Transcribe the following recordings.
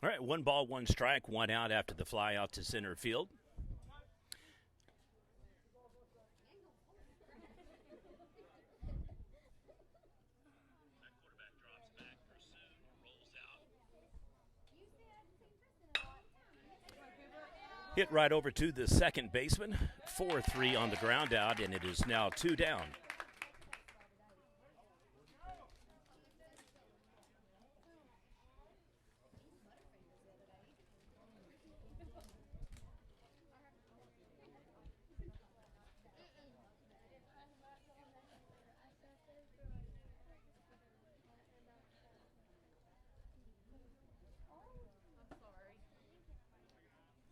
All right, 1 ball, 1 strike, 1 out after the fly out to center field. Hit right over to the second baseman. 4-3 on the ground out, and it is now 2 down.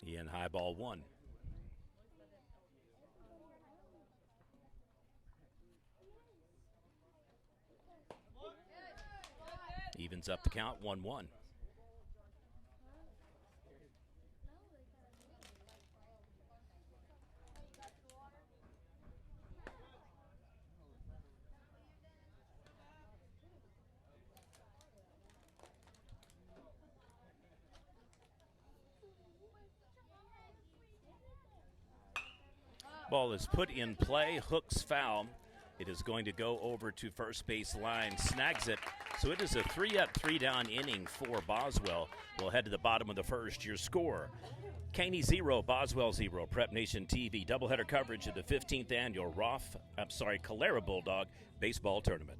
In high ball 1. Evens up the count, 1-1. Ball is put in play, hooks foul. It is going to go over to first base line, snags it. So it is a 3-up, 3-down inning for Boswell. We'll head to the bottom of the first. Your score, Caney 0, Boswell 0. Prep Nation TV doubleheader coverage of the 15th annual Calera Bulldog Baseball Tournament.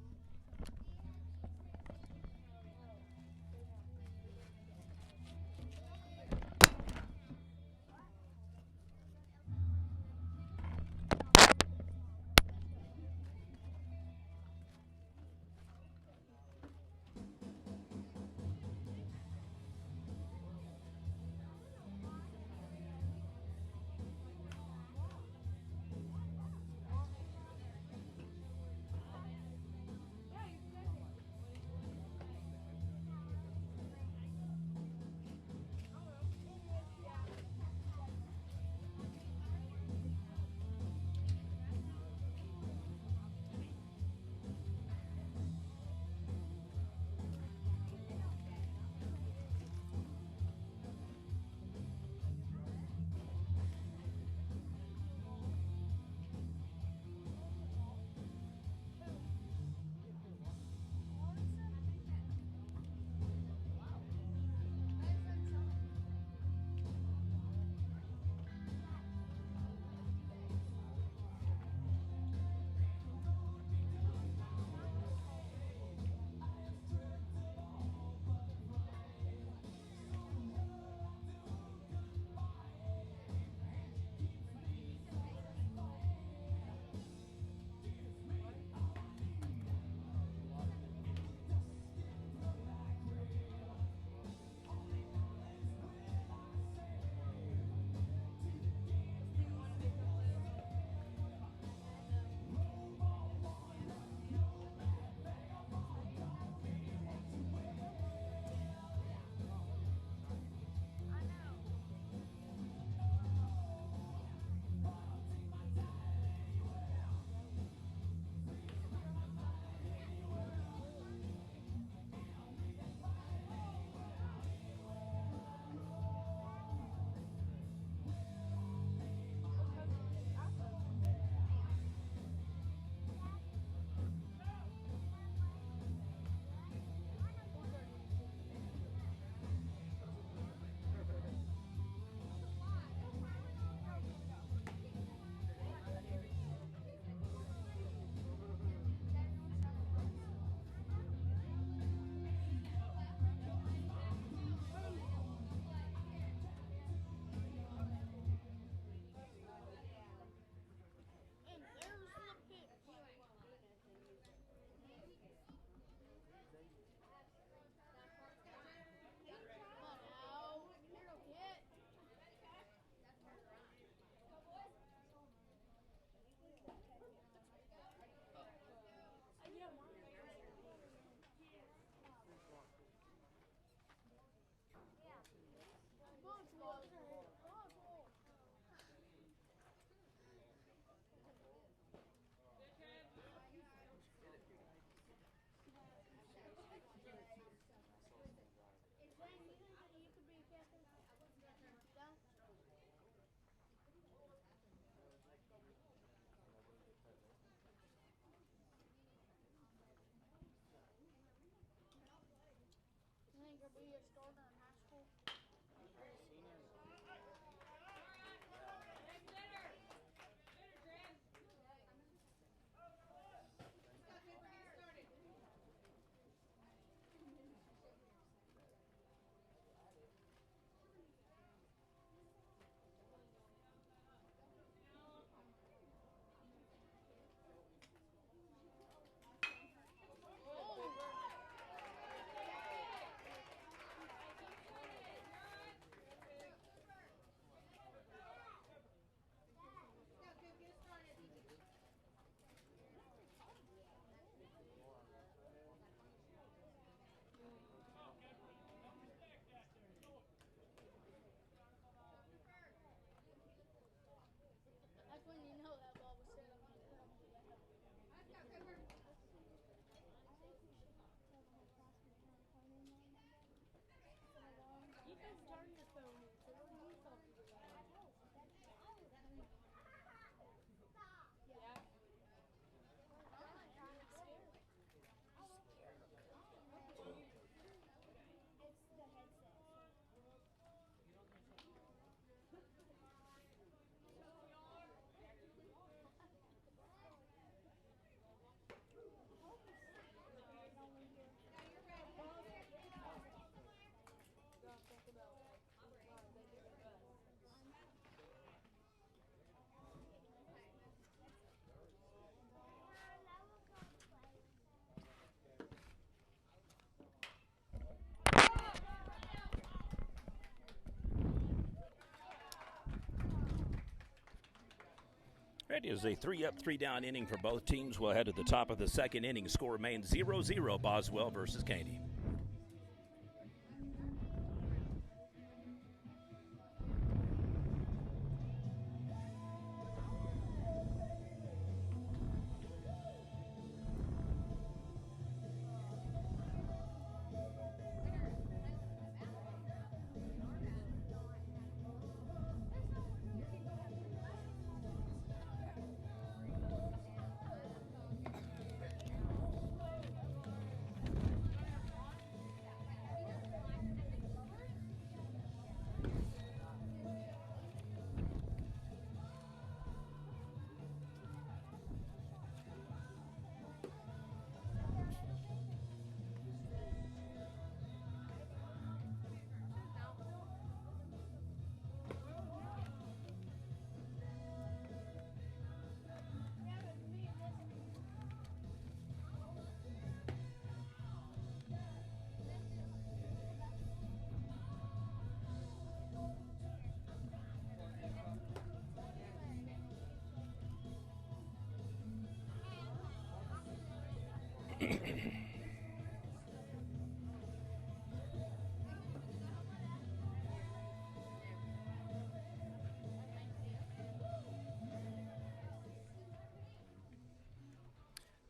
It is a 3-up, 3-down inning for both teams. We'll head to the top of the second inning. Score remains 0-0, Boswell versus Caney.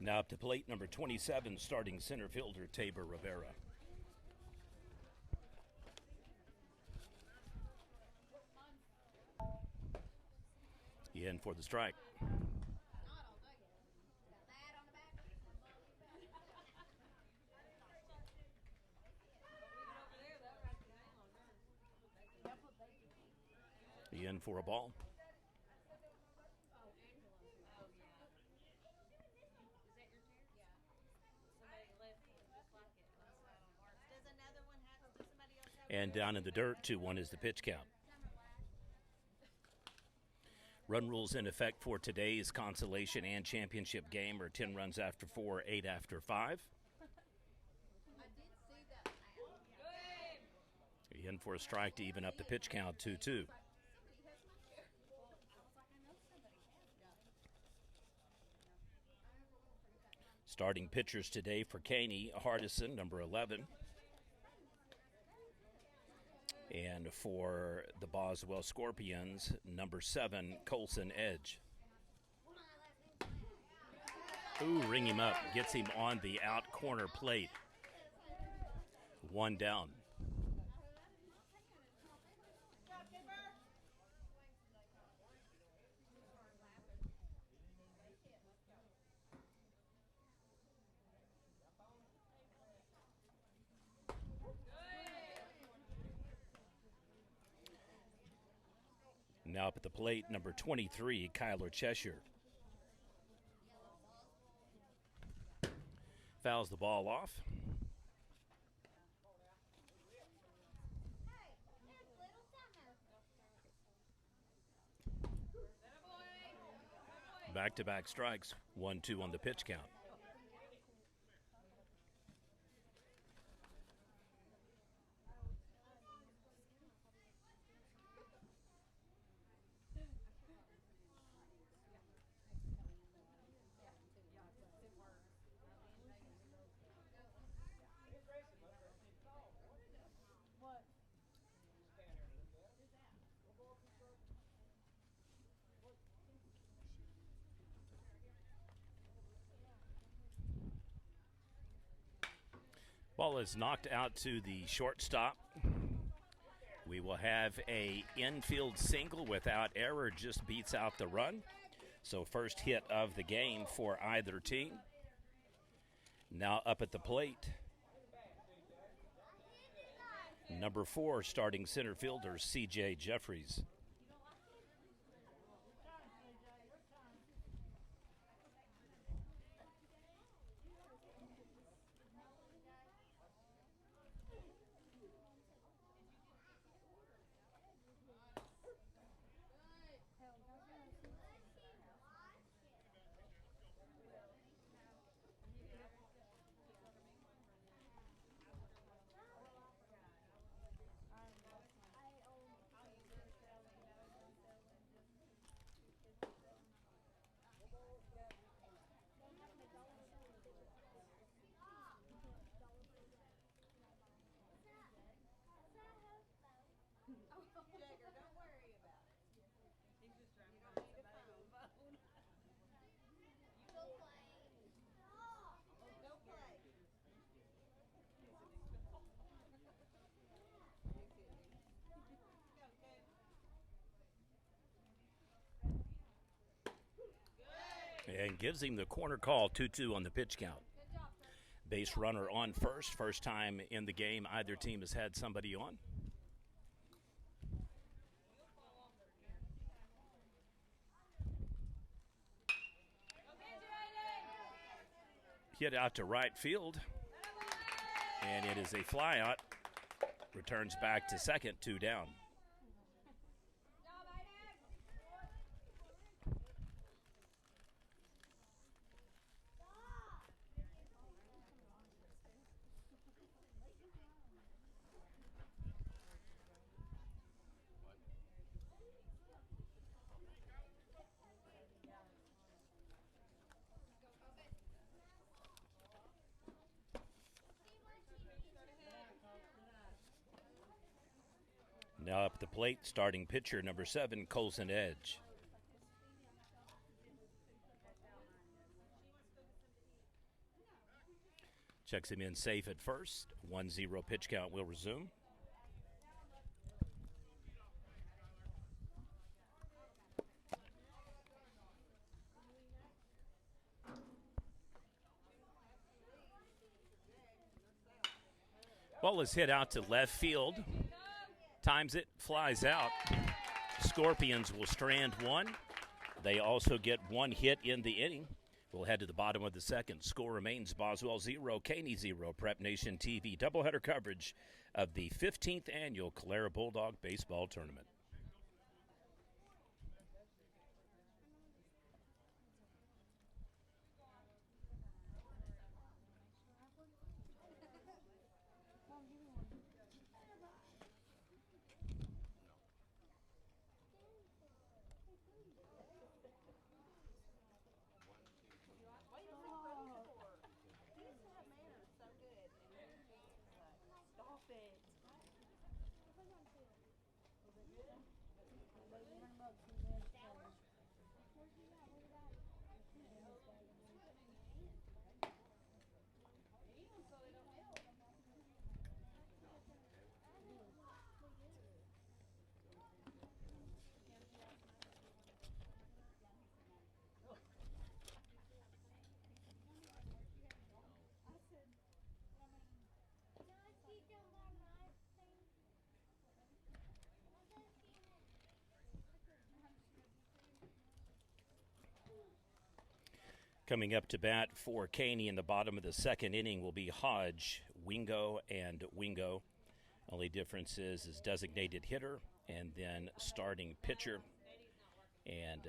Now up to plate number 27, starting center fielder Tabor Rivera. In for the strike. In for a ball. And down in the dirt, 2-1 is the pitch count. Run rules in effect for today's consolation and championship game are 10 runs after 4, 8 after 5. In for a strike to even up the pitch count, 2-2. Starting pitchers today for Caney, Hardison, number 11. And for the Boswell Scorpions, number 7, Colson Edge. Ooh, ring him up. Gets him on the out corner plate. 1 down. Now up at the plate, number 23, Kyler Cheshire. Fouls the ball off. Back-to-back strikes, 1-2 on the pitch count. Ball is knocked out to the shortstop. We will have a infield single without error, just beats out the run. So first hit of the game for either team. Now up at the plate, number 4, starting center fielder, C.J. Jeffries. And gives him the corner call, 2-2 on the pitch count. Base runner on first. First time in the game either team has had somebody on. Hit out to right field. And it is a fly out. Returns back to second, 2 down. Now up at the plate, starting pitcher, number 7, Colson Edge. Checks him in safe at first. 1-0 pitch count will resume. Ball is hit out to left field. Times it, flies out. Scorpions will strand 1. They also get 1 hit in the inning. We'll head to the bottom of the second. Score remains Boswell 0, Caney 0. Prep Nation TV doubleheader coverage of the 15th annual Calera Bulldog Baseball Tournament. Coming up to bat for Caney in the bottom of the second inning will be Hodge, Wingo, and Wingo. Only difference is designated hitter and then starting pitcher and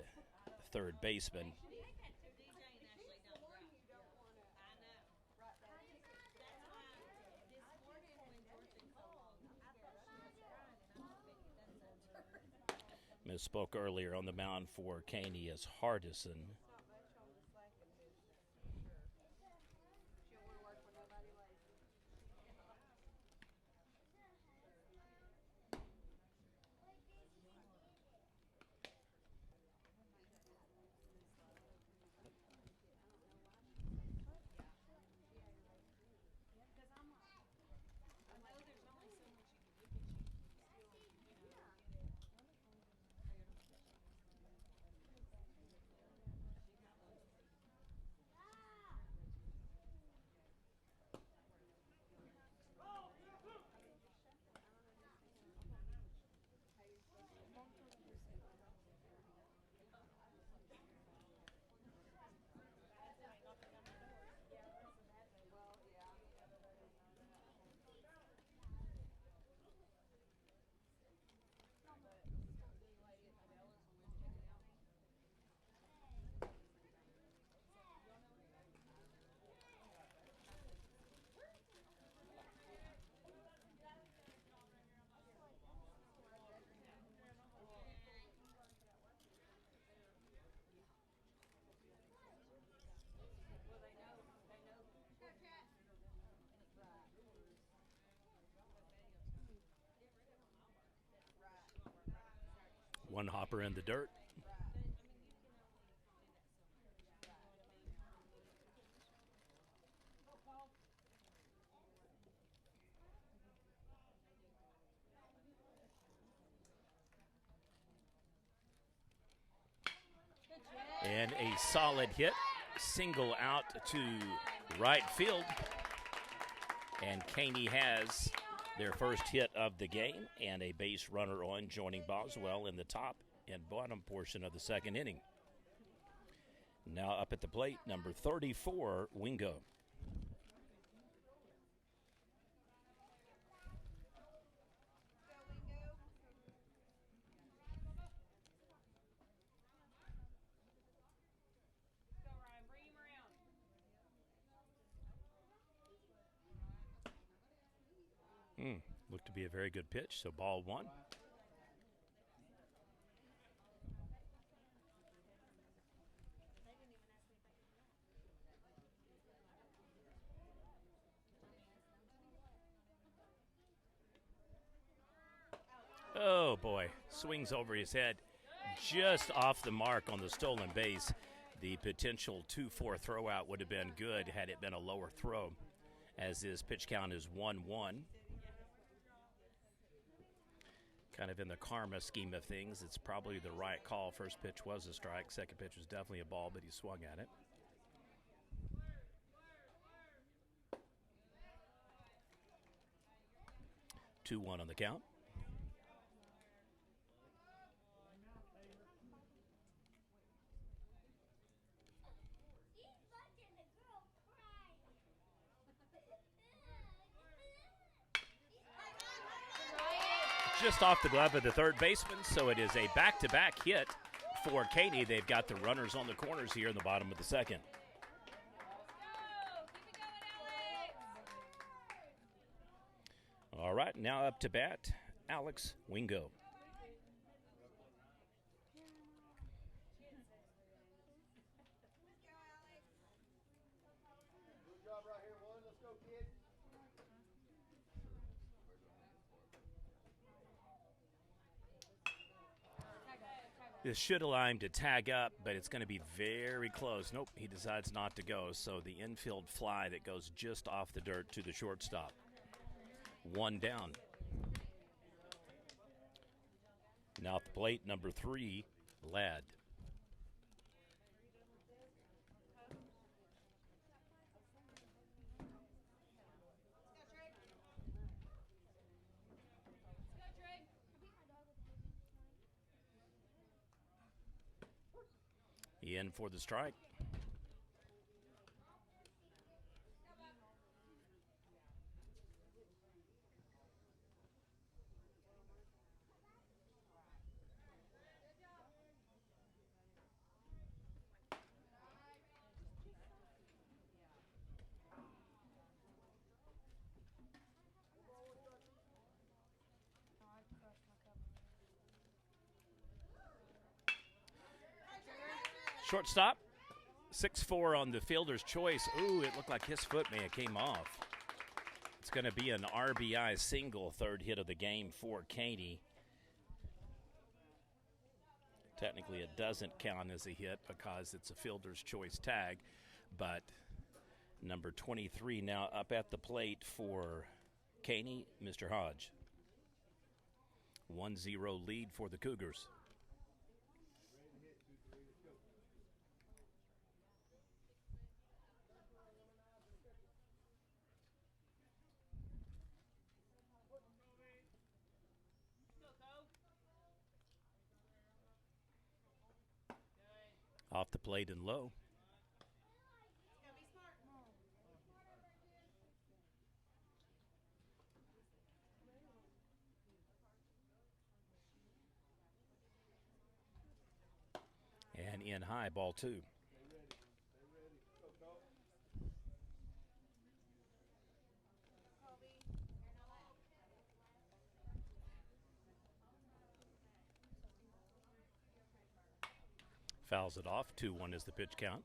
third baseman. Misspoke earlier, on the mound for Caney as Hardison. One hopper in the dirt. And a solid hit, single out to right field. And Caney has their first hit of the game and a base runner on, joining Boswell in the top and bottom portion of the second inning. Now up at the plate, number 34, Wingo. Looked to be a very good pitch, so ball one. Oh boy, swings over his head, just off the mark on the stolen base. The potential 2-4 throw out would have been good had it been a lower throw, as his pitch count is 1-1. Kind of in the karma scheme of things, it's probably the right call. First pitch was a strike. Second pitch was definitely a ball, but he swung at it. Two one on the count. Just off the glove of the third baseman, so it is a back-to-back hit for Caney. They've got the runners on the corners here in the bottom of the second. All right, now up to bat, Alex Wingo. This should allow him to tag up, but it's going to be very close. Nope, he decides not to go. So the infield fly that goes just off the dirt to the shortstop. One down. Now at the plate, number 3, Ladd. In for the strike. Shortstop, 6'4" on the fielder's choice. Ooh, it looked like his foot may have came off. It's going to be an RBI single, third hit of the game for Caney. Technically, it doesn't count as a hit because it's a fielder's choice tag, but number 23 now up at the plate for Caney, Mr. Hodge. 1-0 lead for the Cougars. Off the plate and low. And in high, ball 2. Fouls it off. 2-1 is the pitch count.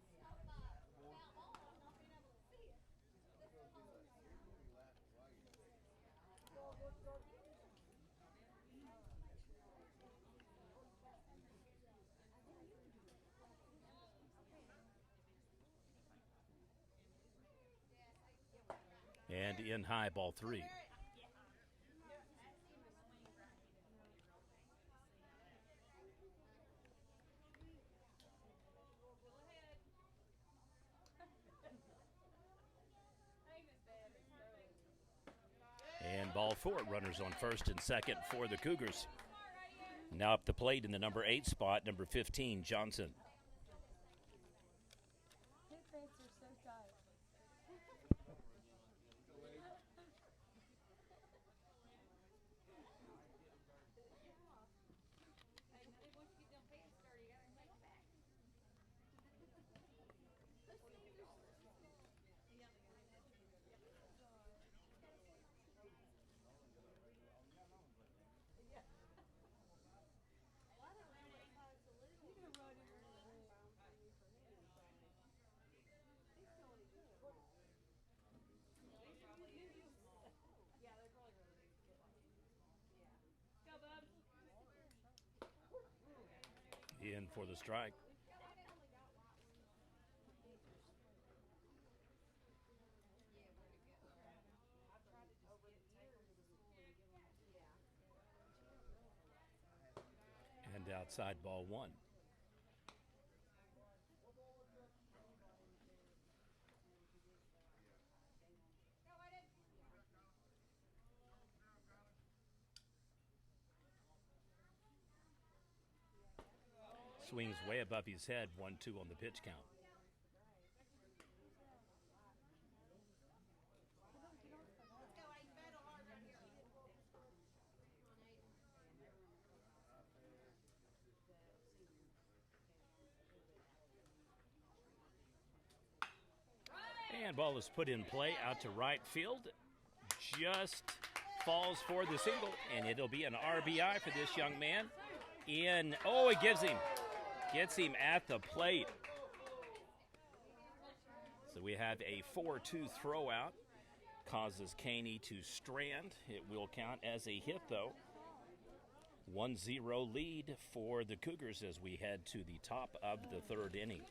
And in high, ball 3. And ball 4, runners on first and second for the Cougars. Now up the plate in the number 8 spot, number 15, Johnson. In for the strike. And outside, ball 1. Swings way above his head, 1-2 on the pitch count. And ball is put in play out to right field. Just falls for the single, and it'll be an RBI for this young man. It gets him at the plate. So we have a 4-2 throw out. Causes Caney to strand. It will count as a hit, though. 1-0 lead for the Cougars as we head to the top of the third inning.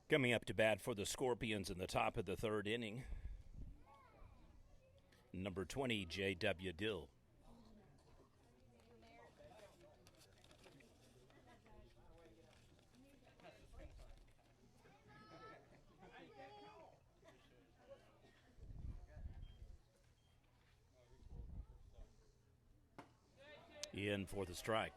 Coming up to bat for the Scorpions in the top of the third inning, number 20, J.W. Dill. In for the strike.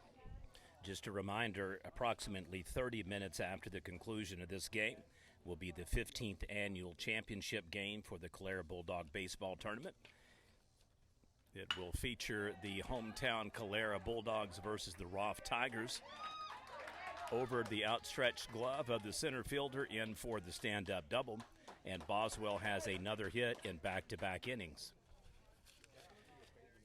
Just a reminder, approximately 30 minutes after the conclusion of this game will be the 15th annual championship game for the Calera Bulldog Baseball Tournament. It will feature the hometown Calera Bulldogs versus the Roth Tigers. Over the outstretched glove of the center fielder, in for the stand-up double, and Boswell has another hit in back-to-back innings.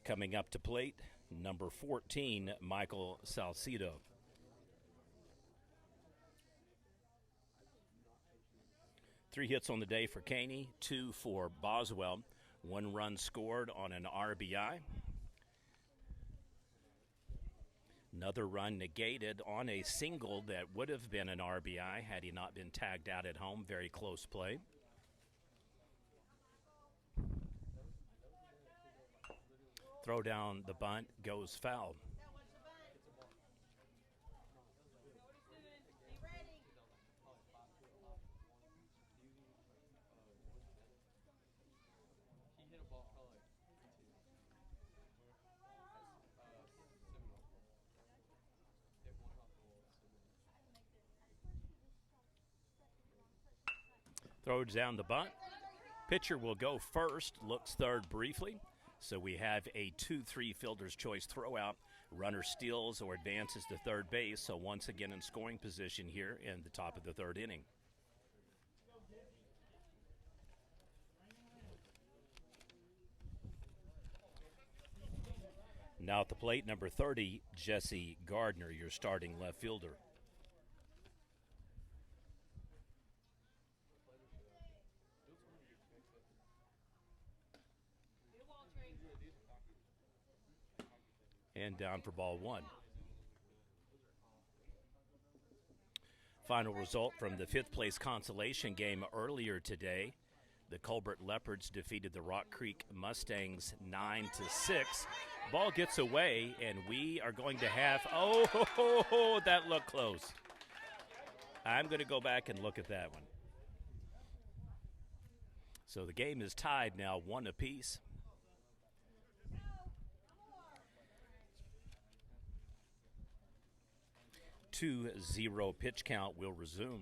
Coming up to plate, number 14, Michael Salcido. Three hits on the day for Caney, 2 for Boswell. 1 run scored on an RBI. Another run negated on a single that would have been an RBI had he not been tagged out at home. Very close play. Throw down the bunt, goes foul. Throws down the bunt. Pitcher will go first, looks third briefly. So we have a 2-3 fielder's choice throwout. Runner steals or advances to third base. So once again in scoring position here in the top of the third inning. Now at the plate, number 30, Jesse Gardner, your starting left fielder. And down for ball 1. Final result from the 5th place consolation game earlier today. The Colbert Leopards defeated the Rock Creek Mustangs 9-6. Ball gets away, and we are going to have, that looked close. I'm going to go back and look at that one. So the game is tied now, 1 apiece. Two 0 pitch count will resume.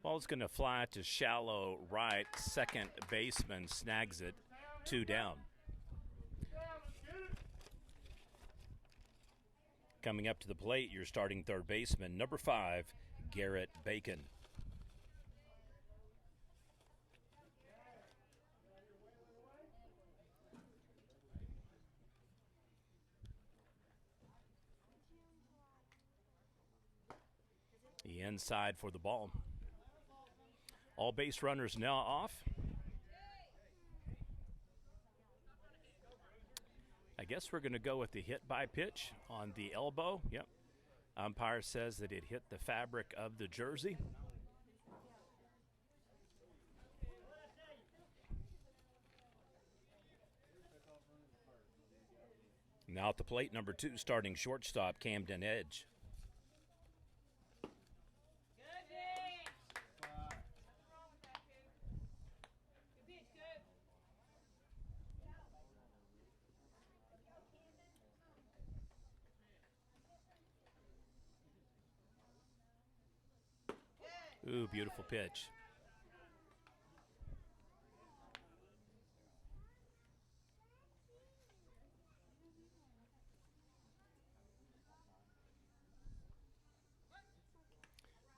Ball's going to fly to shallow right. Second baseman snags it. 2 down. Coming up to the plate, your starting third baseman, number 5, Garrett Bacon. The inside for the ball. All base runners now off. I guess we're going to go with the hit by pitch on the elbow. Yep. Umpire says that it hit the fabric of the jersey. Now at the plate, number 2, starting shortstop, Camden Edge. Ooh, beautiful pitch.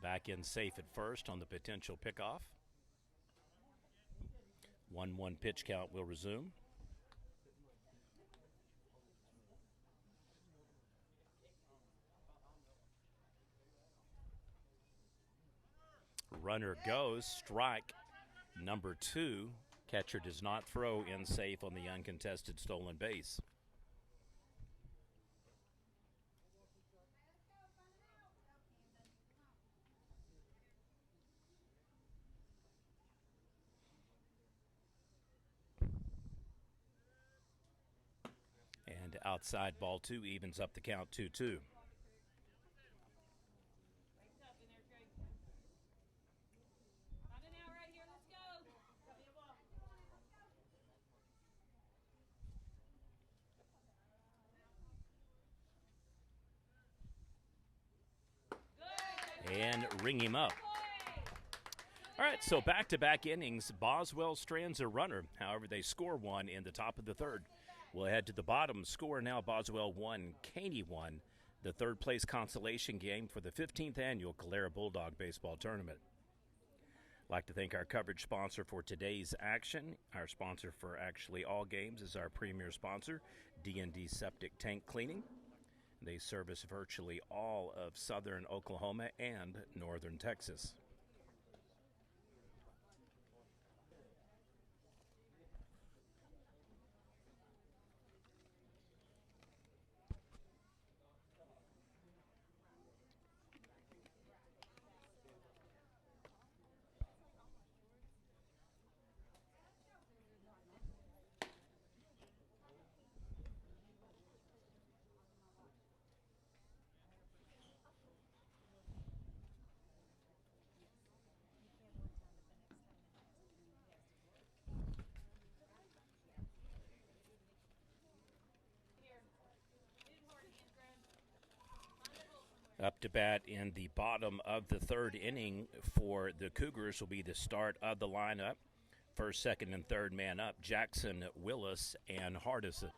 Back in safe at first on the potential pickoff. 1-1 pitch count will resume. Runner goes, strike number 2 Catcher does not throw in safe on the uncontested stolen base. And outside ball 2 evens up the count 2-2. And ring him up. All right, so back-to-back innings. Boswell strands a runner. However, they score one in the top of the third. We'll head to the bottom. Score now, Boswell 1, Caney 1. The third-place consolation game for the 15th annual Calera Bulldog Baseball Tournament. I'd like to thank our coverage sponsor for today's action. Our sponsor for actually all games is our premier sponsor, D&D Septic Tank Cleaning. They service virtually all of southern Oklahoma and northern Texas. Up to bat in the bottom of the third inning for the Cougars will be the start of the lineup. First, second, and third man up, Jackson, Willis, and Hardison.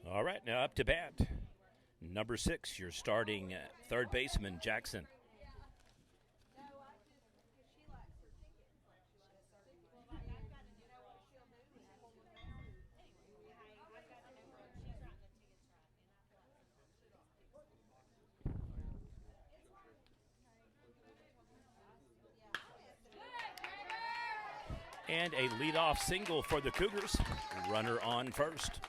All right, now up to bat. Number 6, your starting third baseman, Jackson. And a leadoff single for the Cougars. Runner on first.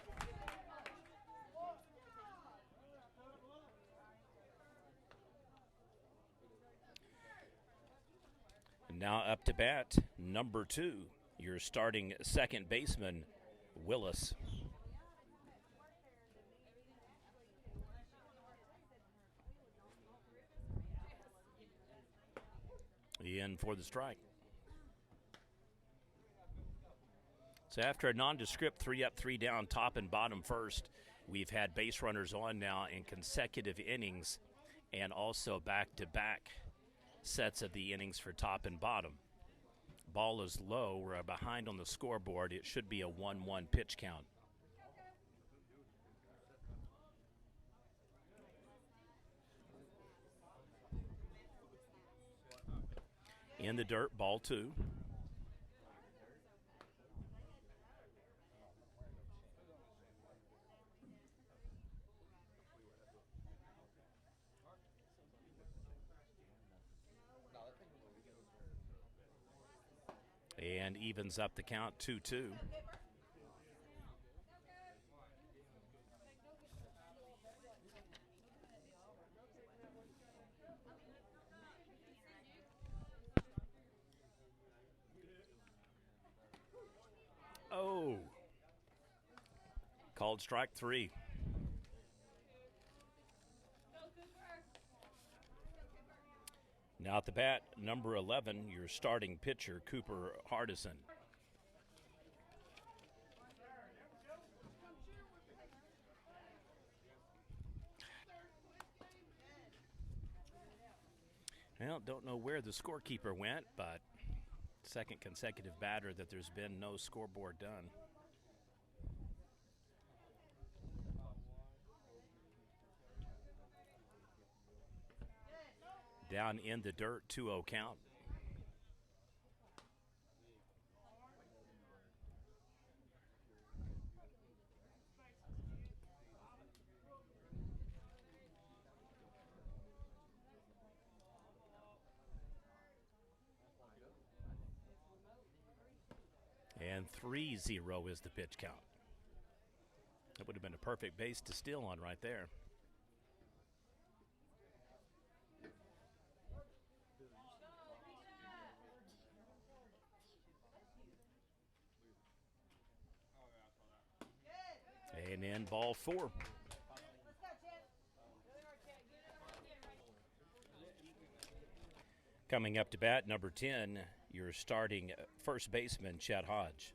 Now up to bat, number 2, your starting second baseman, Willis. In for the strike. So after a nondescript 3 up, 3 down, top and bottom first, we've had base runners on now in consecutive innings and also back-to-back sets of the innings for top and bottom. Ball is low. We're behind on the scoreboard. It should be a 1-1 pitch count. In the dirt, ball 2. And evens up the count 2-2. Oh. Called strike 3. Now at the bat, number 11, your starting pitcher, Cooper Hardison. Well, don't know where the scorekeeper went, but second consecutive batter that there's been no scoreboard done. Down in the dirt, 2-0 count. And 3-0 is the pitch count. That would have been a perfect base to steal on right there. And in ball 4. Coming up to bat, number 10, your starting first baseman, Chet Hodge.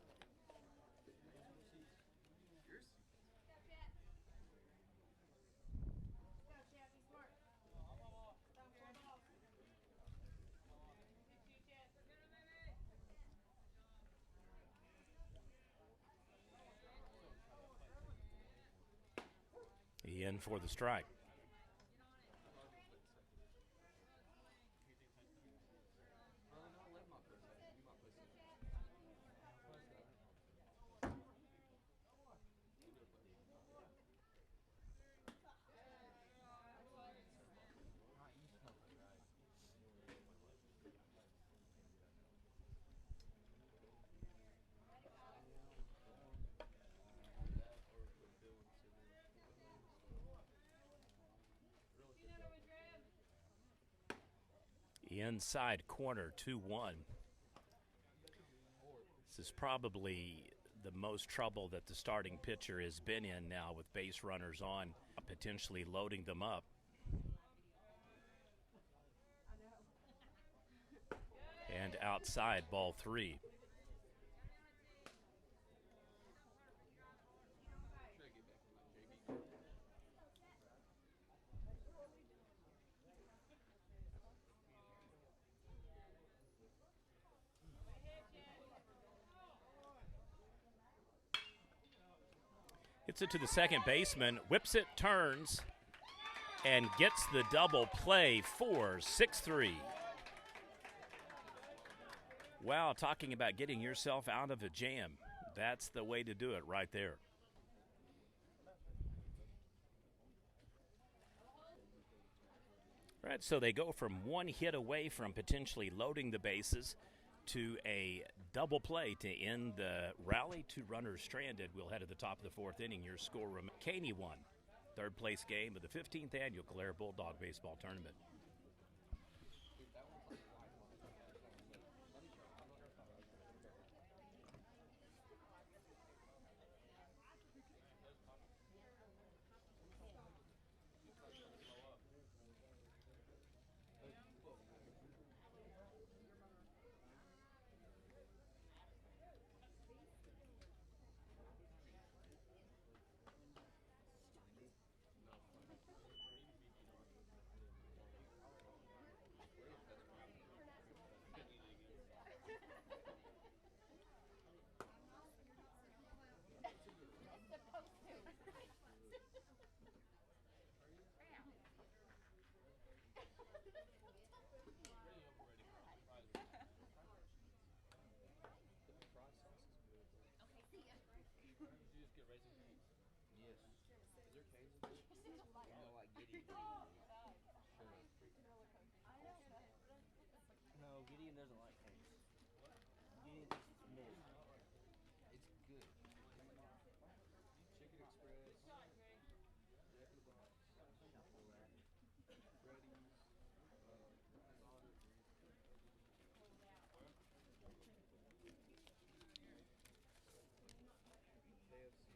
In for the strike. Inside corner, 2-1. This is probably the most trouble that the starting pitcher has been in now with base runners on, potentially loading them up. And outside, ball 3. Hits it to the second baseman, whips it, turns, and gets the double play for 6-3. Wow, talking about getting yourself out of a jam. That's the way to do it right there. All right, so they go from one hit away from potentially loading the bases to a double play to end the rally. 2 runners stranded. We'll head to the top of the 4th inning. Your score, Caney won. 3rd place game of the 15th annual Calera Bulldog Baseball Tournament.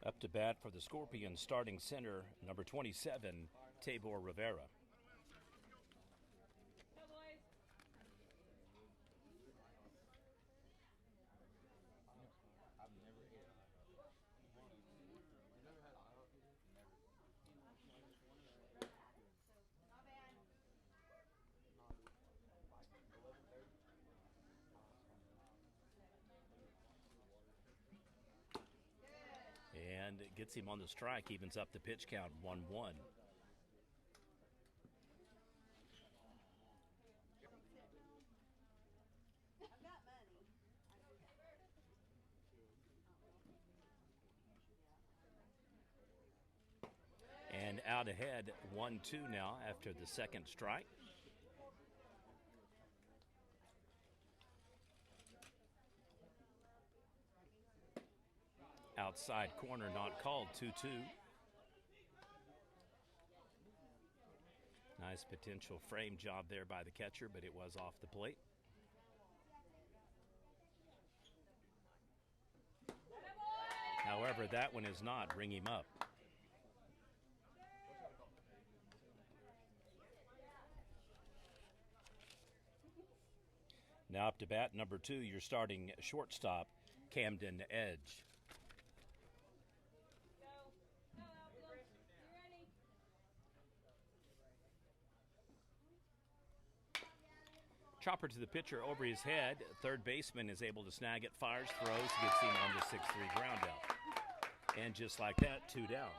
Up to bat for the Scorpions, starting center, number 27, Tabor Rivera. And it gets him on the strike, evens up the pitch count, 1-1. And out ahead, 1-2 now after the second strike. Outside corner not called, 2-2. Nice potential frame job there by the catcher, but it was off the plate. However, that one is not. Ring him up. Now up to bat, number 2, your starting shortstop, Camden Edge. Chopper to the pitcher over his head. Third baseman is able to snag it, fires, throws, gets him on the 6-3 ground out. And just like that, 2 down.